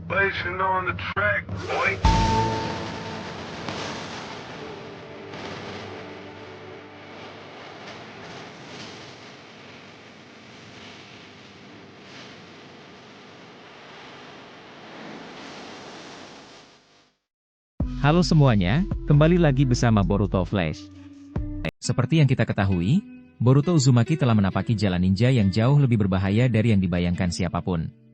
Blazing on the track, boy. Halo semuanya, kembali lagi bersama Boruto Flash. Seperti yang kita ketahui, Boruto Uzumaki telah menapaki jalan ninja yang jauh lebih berbahaya dari yang dibayangkan siapapun.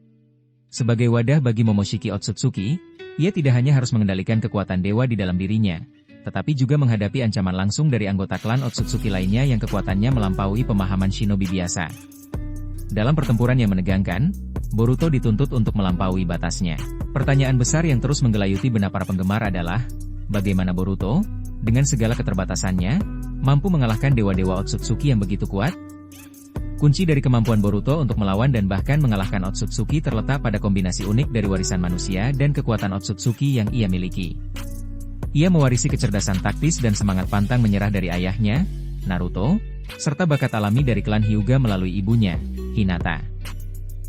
Sebagai wadah bagi Momoshiki Otsutsuki, ia tidak hanya harus mengendalikan kekuatan dewa di dalam dirinya, tetapi juga menghadapi ancaman langsung dari anggota klan Otsutsuki lainnya yang kekuatannya melampaui pemahaman shinobi biasa. Dalam pertempuran yang menegangkan, Boruto dituntut untuk melampaui batasnya. Pertanyaan besar yang terus menggelayuti benak para penggemar adalah, bagaimana Boruto, dengan segala keterbatasannya, mampu mengalahkan dewa-dewa Otsutsuki yang begitu kuat? Kunci dari kemampuan Boruto untuk melawan dan bahkan mengalahkan Otsutsuki terletak pada kombinasi unik dari warisan manusia dan kekuatan Otsutsuki yang ia miliki. Ia mewarisi kecerdasan taktis dan semangat pantang menyerah dari ayahnya, Naruto, serta bakat alami dari klan Hyuga melalui ibunya, Hinata.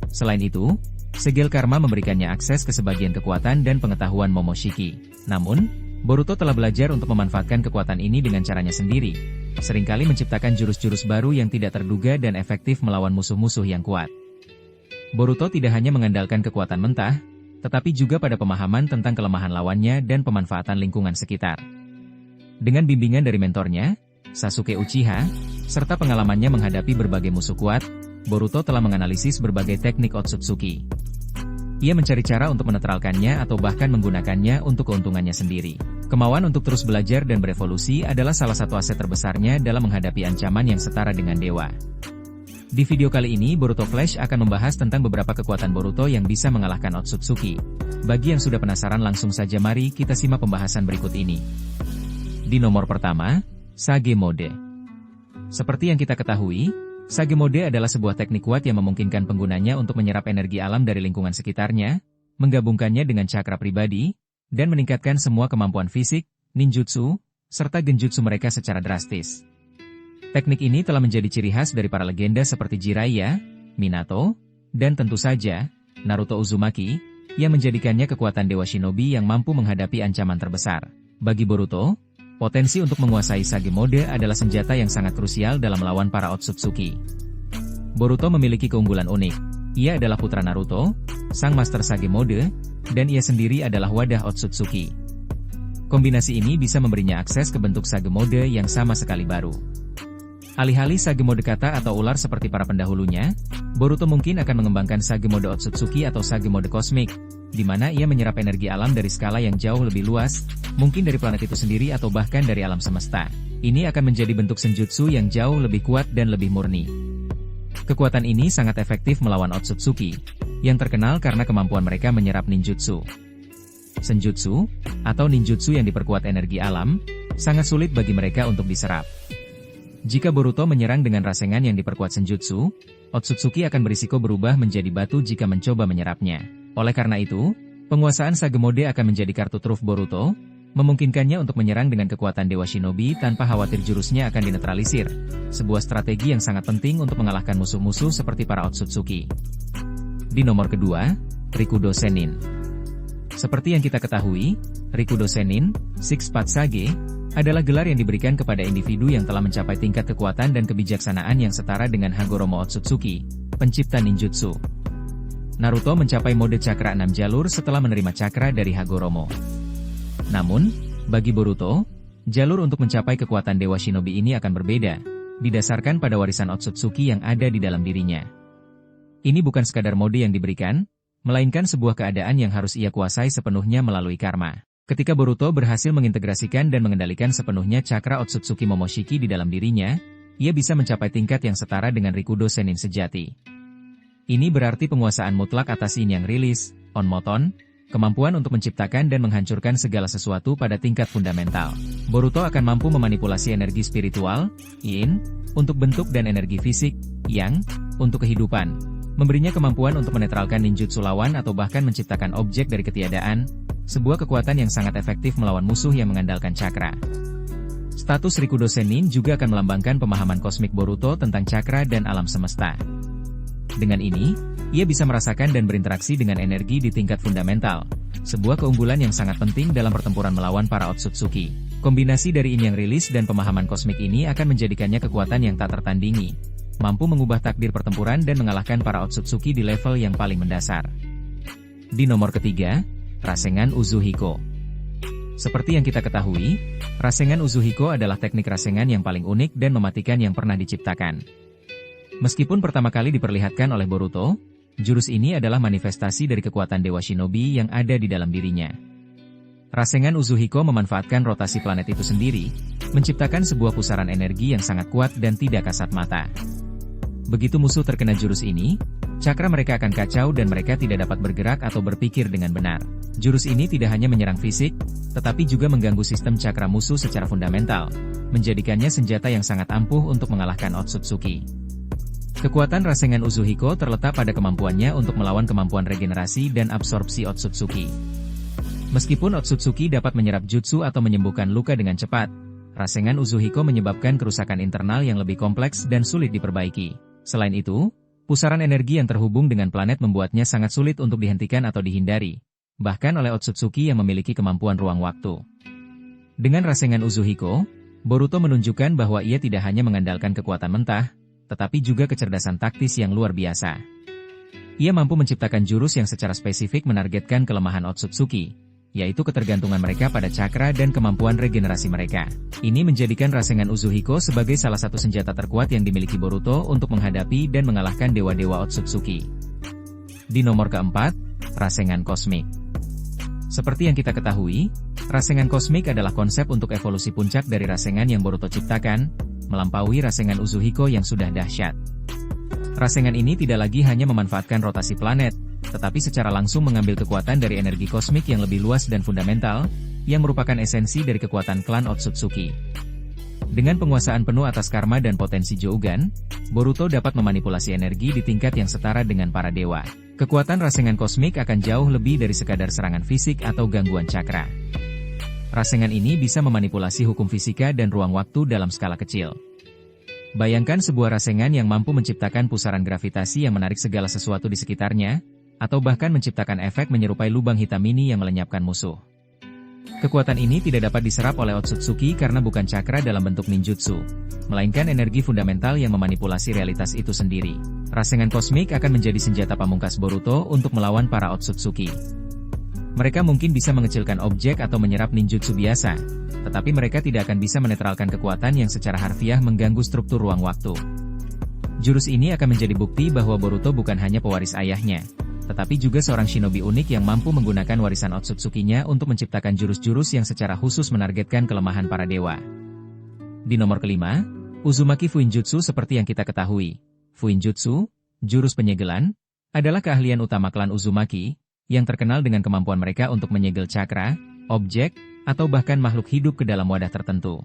Selain itu, segel karma memberikannya akses ke sebagian kekuatan dan pengetahuan Momoshiki. Namun, Boruto telah belajar untuk memanfaatkan kekuatan ini dengan caranya sendiri, seringkali menciptakan jurus-jurus baru yang tidak terduga dan efektif melawan musuh-musuh yang kuat. Boruto tidak hanya mengandalkan kekuatan mentah, tetapi juga pada pemahaman tentang kelemahan lawannya dan pemanfaatan lingkungan sekitar. Dengan bimbingan dari mentornya, Sasuke Uchiha, serta pengalamannya menghadapi berbagai musuh kuat, Boruto telah menganalisis berbagai teknik Otsutsuki. Ia mencari cara untuk menetralkannya atau bahkan menggunakannya untuk keuntungannya sendiri. Kemauan untuk terus belajar dan berevolusi adalah salah satu aset terbesarnya dalam menghadapi ancaman yang setara dengan dewa. Di video kali ini Boruto Flash akan membahas tentang beberapa kekuatan Boruto yang bisa mengalahkan Otsutsuki. Bagi yang sudah penasaran langsung saja mari kita simak pembahasan berikut ini. Di nomor pertama, Sage Mode. Seperti yang kita ketahui, Sage Mode adalah sebuah teknik kuat yang memungkinkan penggunanya untuk menyerap energi alam dari lingkungan sekitarnya, menggabungkannya dengan cakra pribadi, dan meningkatkan semua kemampuan fisik, ninjutsu, serta genjutsu mereka secara drastis. Teknik ini telah menjadi ciri khas dari para legenda seperti Jiraiya, Minato, dan tentu saja, Naruto Uzumaki, yang menjadikannya kekuatan dewa shinobi yang mampu menghadapi ancaman terbesar. Bagi Boruto, potensi untuk menguasai Sage Mode adalah senjata yang sangat krusial dalam melawan para Otsutsuki. Boruto memiliki keunggulan unik. Ia adalah putra Naruto, sang master Sage Mode, dan ia sendiri adalah wadah Otsutsuki. Kombinasi ini bisa memberinya akses ke bentuk Sage Mode yang sama sekali baru. Alih-alih Sage Mode kata atau ular seperti para pendahulunya, Boruto mungkin akan mengembangkan Sage Mode Otsutsuki atau Sage Mode Kosmik, di mana ia menyerap energi alam dari skala yang jauh lebih luas, mungkin dari planet itu sendiri atau bahkan dari alam semesta. Ini akan menjadi bentuk senjutsu yang jauh lebih kuat dan lebih murni. Kekuatan ini sangat efektif melawan Otsutsuki, yang terkenal karena kemampuan mereka menyerap ninjutsu. Senjutsu, atau ninjutsu yang diperkuat energi alam, sangat sulit bagi mereka untuk diserap. Jika Boruto menyerang dengan rasengan yang diperkuat senjutsu, Otsutsuki akan berisiko berubah menjadi batu jika mencoba menyerapnya. Oleh karena itu, penguasaan Sage Mode akan menjadi kartu truf Boruto, memungkinkannya untuk menyerang dengan kekuatan dewa shinobi tanpa khawatir jurusnya akan dinetralisir. Sebuah strategi yang sangat penting untuk mengalahkan musuh-musuh seperti para Otsutsuki. Di nomor kedua, Rikudo Sennin. Seperti yang kita ketahui, Rikudo Sennin, Six Path Sage, adalah gelar yang diberikan kepada individu yang telah mencapai tingkat kekuatan dan kebijaksanaan yang setara dengan Hagoromo Otsutsuki, pencipta ninjutsu. Naruto mencapai mode cakra 6 jalur setelah menerima cakra dari Hagoromo. Namun, bagi Boruto, jalur untuk mencapai kekuatan dewa shinobi ini akan berbeda, didasarkan pada warisan Otsutsuki yang ada di dalam dirinya. Ini bukan sekadar mode yang diberikan, melainkan sebuah keadaan yang harus ia kuasai sepenuhnya melalui karma. Ketika Boruto berhasil mengintegrasikan dan mengendalikan sepenuhnya cakra Otsutsuki Momoshiki di dalam dirinya, ia bisa mencapai tingkat yang setara dengan Rikudo Sennin sejati. Ini berarti penguasaan mutlak atas Yin yang rilis, Onmoton, kemampuan untuk menciptakan dan menghancurkan segala sesuatu pada tingkat fundamental. Boruto akan mampu memanipulasi energi spiritual, Yin, untuk bentuk dan energi fisik, Yang, untuk kehidupan, memberinya kemampuan untuk menetralkan ninjutsu lawan atau bahkan menciptakan objek dari ketiadaan, sebuah kekuatan yang sangat efektif melawan musuh yang mengandalkan cakra. Status Rikudo Sennin juga akan melambangkan pemahaman kosmik Boruto tentang cakra dan alam semesta. Dengan ini, Ia bisa merasakan dan berinteraksi dengan energi di tingkat fundamental, sebuah keunggulan yang sangat penting dalam pertempuran melawan para Otsutsuki. Kombinasi dari yin yang rilis dan pemahaman kosmik ini akan menjadikannya kekuatan yang tak tertandingi, mampu mengubah takdir pertempuran dan mengalahkan para Otsutsuki di level yang paling mendasar. Di nomor ketiga, Rasengan Uzuhiko. Seperti yang kita ketahui, Rasengan Uzuhiko adalah teknik Rasengan yang paling unik dan mematikan yang pernah diciptakan. Meskipun pertama kali diperlihatkan oleh Boruto, jurus ini adalah manifestasi dari kekuatan Dewa Shinobi yang ada di dalam dirinya. Rasengan Uzuhiko memanfaatkan rotasi planet itu sendiri, menciptakan sebuah pusaran energi yang sangat kuat dan tidak kasat mata. Begitu musuh terkena jurus ini, cakra mereka akan kacau dan mereka tidak dapat bergerak atau berpikir dengan benar. Jurus ini tidak hanya menyerang fisik, tetapi juga mengganggu sistem cakra musuh secara fundamental, menjadikannya senjata yang sangat ampuh untuk mengalahkan Otsutsuki. Kekuatan Rasengan Uzuhiko terletak pada kemampuannya untuk melawan kemampuan regenerasi dan absorpsi Otsutsuki. Meskipun Otsutsuki dapat menyerap jutsu atau menyembuhkan luka dengan cepat, Rasengan Uzuhiko menyebabkan kerusakan internal yang lebih kompleks dan sulit diperbaiki. Selain itu, pusaran energi yang terhubung dengan planet membuatnya sangat sulit untuk dihentikan atau dihindari, bahkan oleh Otsutsuki yang memiliki kemampuan ruang waktu. Dengan Rasengan Uzuhiko, Boruto menunjukkan bahwa ia tidak hanya mengandalkan kekuatan mentah, tetapi juga kecerdasan taktis yang luar biasa. Ia mampu menciptakan jurus yang secara spesifik menargetkan kelemahan Otsutsuki, yaitu ketergantungan mereka pada cakra dan kemampuan regenerasi mereka. Ini menjadikan Rasengan Uzuhiko sebagai salah satu senjata terkuat yang dimiliki Boruto untuk menghadapi dan mengalahkan dewa-dewa Otsutsuki. Di nomor keempat, Rasengan Kosmik. Seperti yang kita ketahui, Rasengan Kosmik adalah konsep untuk evolusi puncak dari Rasengan yang Boruto ciptakan, melampaui Rasengan Uzuhiko yang sudah dahsyat. Rasengan ini tidak lagi hanya memanfaatkan rotasi planet, tetapi secara langsung mengambil kekuatan dari energi kosmik yang lebih luas dan fundamental, yang merupakan esensi dari kekuatan klan Otsutsuki. Dengan penguasaan penuh atas karma dan potensi Jougan, Boruto dapat memanipulasi energi di tingkat yang setara dengan para dewa. Kekuatan Rasengan kosmik akan jauh lebih dari sekadar serangan fisik atau gangguan cakra. Rasengan ini bisa memanipulasi hukum fisika dan ruang waktu dalam skala kecil. Bayangkan sebuah rasengan yang mampu menciptakan pusaran gravitasi yang menarik segala sesuatu di sekitarnya, atau bahkan menciptakan efek menyerupai lubang hitam mini yang melenyapkan musuh. Kekuatan ini tidak dapat diserap oleh Otsutsuki karena bukan cakra dalam bentuk ninjutsu, melainkan energi fundamental yang memanipulasi realitas itu sendiri. Rasengan kosmik akan menjadi senjata pamungkas Boruto untuk melawan para Otsutsuki. Mereka mungkin bisa mengecilkan objek atau menyerap ninjutsu biasa, tetapi mereka tidak akan bisa menetralkan kekuatan yang secara harfiah mengganggu struktur ruang waktu. Jurus ini akan menjadi bukti bahwa Boruto bukan hanya pewaris ayahnya, tetapi juga seorang shinobi unik yang mampu menggunakan warisan Otsutsuki-nya untuk menciptakan jurus-jurus yang secara khusus menargetkan kelemahan para dewa. Di nomor kelima, Uzumaki Fuinjutsu. Seperti yang kita ketahui, Fuinjutsu, jurus penyegelan, adalah keahlian utama klan Uzumaki, yang terkenal dengan kemampuan mereka untuk menyegel cakra, objek, atau bahkan makhluk hidup ke dalam wadah tertentu.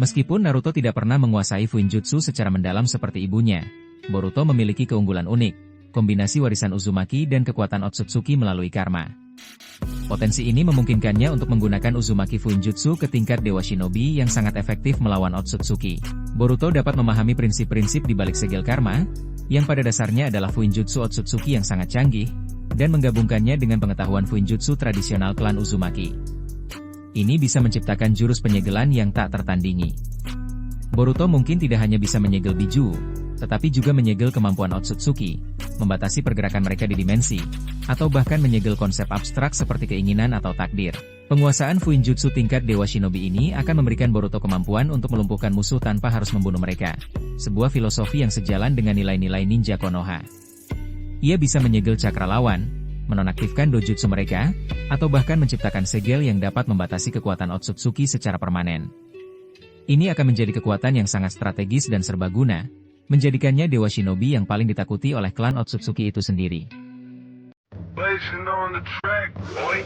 Meskipun Naruto tidak pernah menguasai Fuinjutsu secara mendalam seperti ibunya, Boruto memiliki keunggulan unik, kombinasi warisan Uzumaki dan kekuatan Otsutsuki melalui karma. Potensi ini memungkinkannya untuk menggunakan Uzumaki Fuinjutsu ke tingkat Dewa Shinobi yang sangat efektif melawan Otsutsuki. Boruto dapat memahami prinsip-prinsip di balik segel karma, yang pada dasarnya adalah Fuinjutsu Otsutsuki yang sangat canggih, dan menggabungkannya dengan pengetahuan Fuinjutsu tradisional klan Uzumaki. Ini bisa menciptakan jurus penyegelan yang tak tertandingi. Boruto mungkin tidak hanya bisa menyegel Biju, tetapi juga menyegel kemampuan Otsutsuki, membatasi pergerakan mereka di dimensi, atau bahkan menyegel konsep abstrak seperti keinginan atau takdir. Penguasaan Fuinjutsu tingkat Dewa Shinobi ini akan memberikan Boruto kemampuan untuk melumpuhkan musuh tanpa harus membunuh mereka, sebuah filosofi yang sejalan dengan nilai-nilai ninja Konoha. Ia bisa menyegel cakra lawan, menonaktifkan dojutsu mereka, atau bahkan menciptakan segel yang dapat membatasi kekuatan Otsutsuki secara permanen. Ini akan menjadi kekuatan yang sangat strategis dan serbaguna, menjadikannya Dewa Shinobi yang paling ditakuti oleh klan Otsutsuki itu sendiri. Blazing on the track, boy.